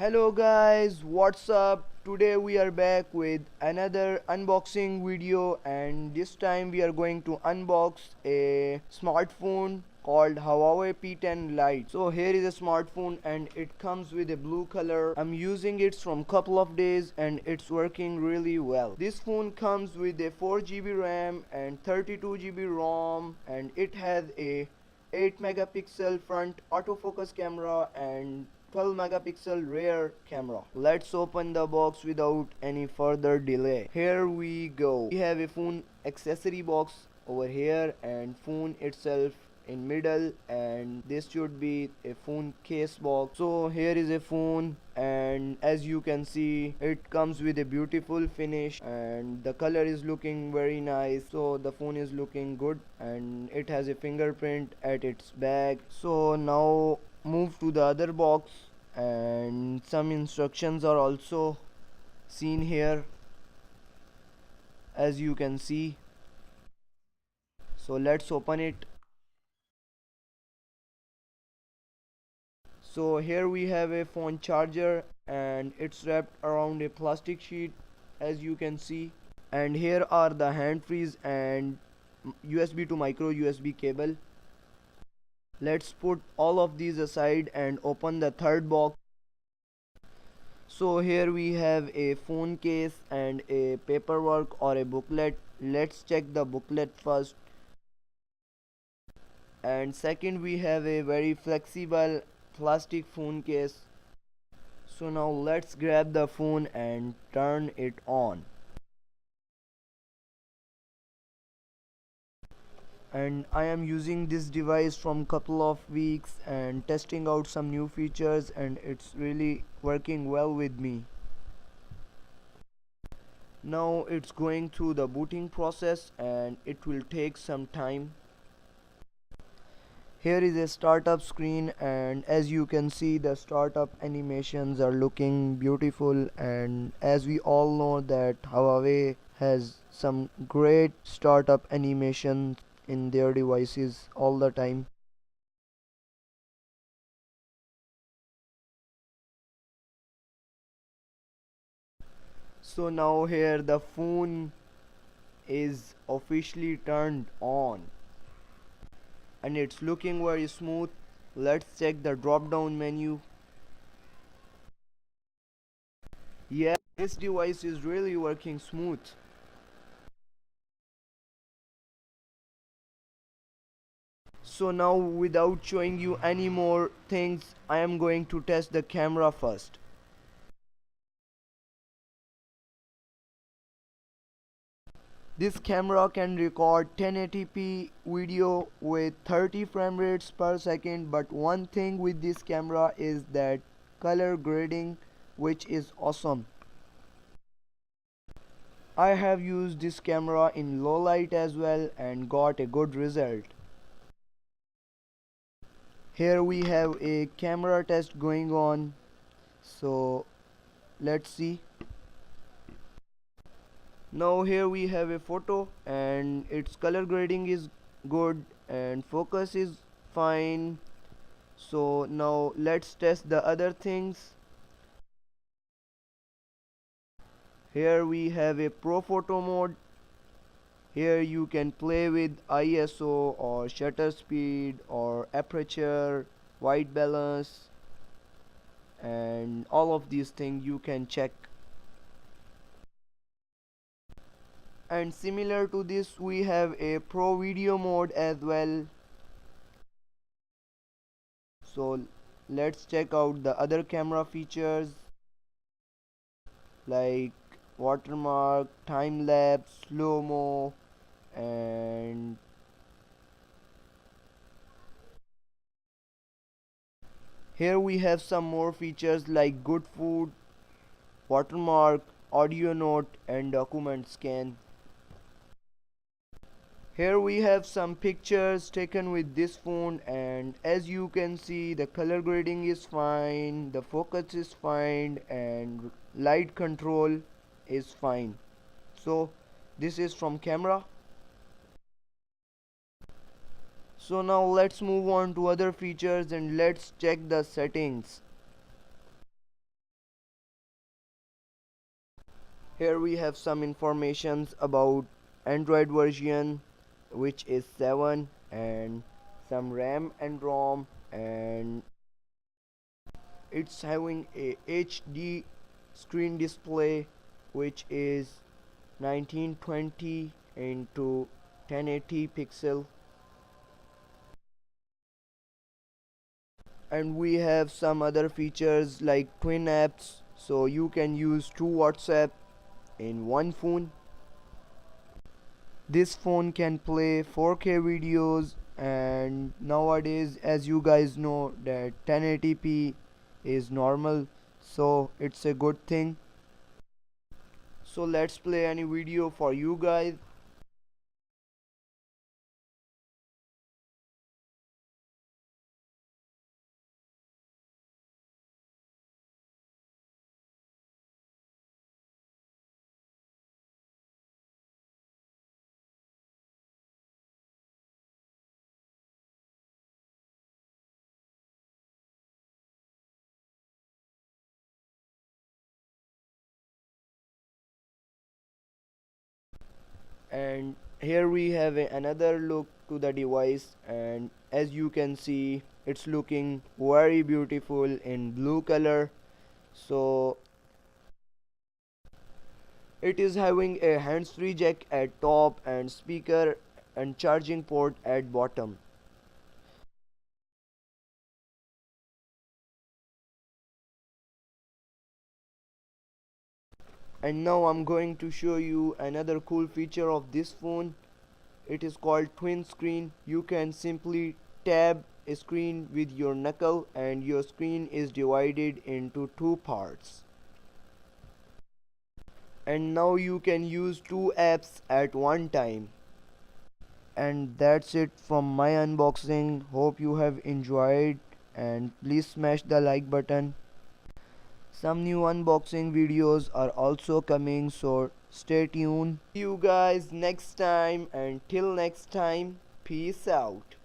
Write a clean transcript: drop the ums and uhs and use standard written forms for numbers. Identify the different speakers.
Speaker 1: Hello guys, what's up? Today we are back with another unboxing video, and this time we are going to unbox a smartphone called Huawei P10 Lite. So here is a smartphone and it comes with a blue color. I'm using it from couple of days and it's working really well. This phone comes with a 4GB RAM and 32GB ROM, and it has a 8 megapixel front autofocus camera and 12 megapixel rear camera. Let's open the box without any further delay. Here we go. We have a phone accessory box over here and phone itself in middle, and this should be a phone case box. So here is a phone, and as you can see it comes with a beautiful finish and the color is looking very nice. So the phone is looking good and it has a fingerprint at its back. So now move to the other box, and some instructions are also seen here as you can see. So let's open it. So here we have a phone charger and it's wrapped around a plastic sheet as you can see, and here are the hand frees and USB to micro USB cable. Let's put all of these aside and open the third box. So here we have a phone case and a paperwork or a booklet. Let's check the booklet first. And second, we have a very flexible plastic phone case. So now let's grab the phone and turn it on. And I am using this device from couple of weeks and testing out some new features, and it's really working well with me. Now it's going through the booting process and it will take some time. Here is a startup screen, and as you can see the startup animations are looking beautiful, and as we all know that Huawei has some great startup animations in their devices all the time. So now here the phone is officially turned on and it's looking very smooth. Let's check the drop down menu. Yeah, this device is really working smooth. So now without showing you any more things, I am going to test the camera first. This camera can record 1080p video with 30 frame rates per second, but one thing with this camera is that color grading, which is awesome. I have used this camera in low light as well and got a good result. Here we have a camera test going on, so let's see. Now here we have a photo and its color grading is good and focus is fine. So now let's test the other things. Here we have a pro photo mode. Here you can play with ISO or shutter speed or aperture, white balance, and all of these things you can check. And similar to this we have a pro video mode as well. So let's check out the other camera features like watermark, time lapse, slow-mo, and here we have some more features like good food, watermark, audio note, and document scan. Here we have some pictures taken with this phone, and as you can see the color grading is fine, the focus is fine, and light control is fine. So this is from camera. So now let's move on to other features and let's check the settings. Here we have some informations about Android version, which is 7, and some RAM and ROM, and it's having a HD screen display which is 1920 into 1080 pixel, and we have some other features like twin apps, so you can use two WhatsApp in one phone. This phone can play 4K videos, and nowadays, as you guys know, that 1080p is normal, so it's a good thing. So let's play any video for you guys. And here we have another look to the device, and as you can see, it's looking very beautiful in blue color. So it is having a hands-free jack at top and speaker and charging port at bottom. And now I'm going to show you another cool feature of this phone. It is called twin screen. You can simply tap a screen with your knuckle and your screen is divided into two parts. And now you can use two apps at one time. And that's it from my unboxing. Hope you have enjoyed, and please smash the like button. Some new unboxing videos are also coming, so stay tuned. See you guys next time, and till next time, peace out.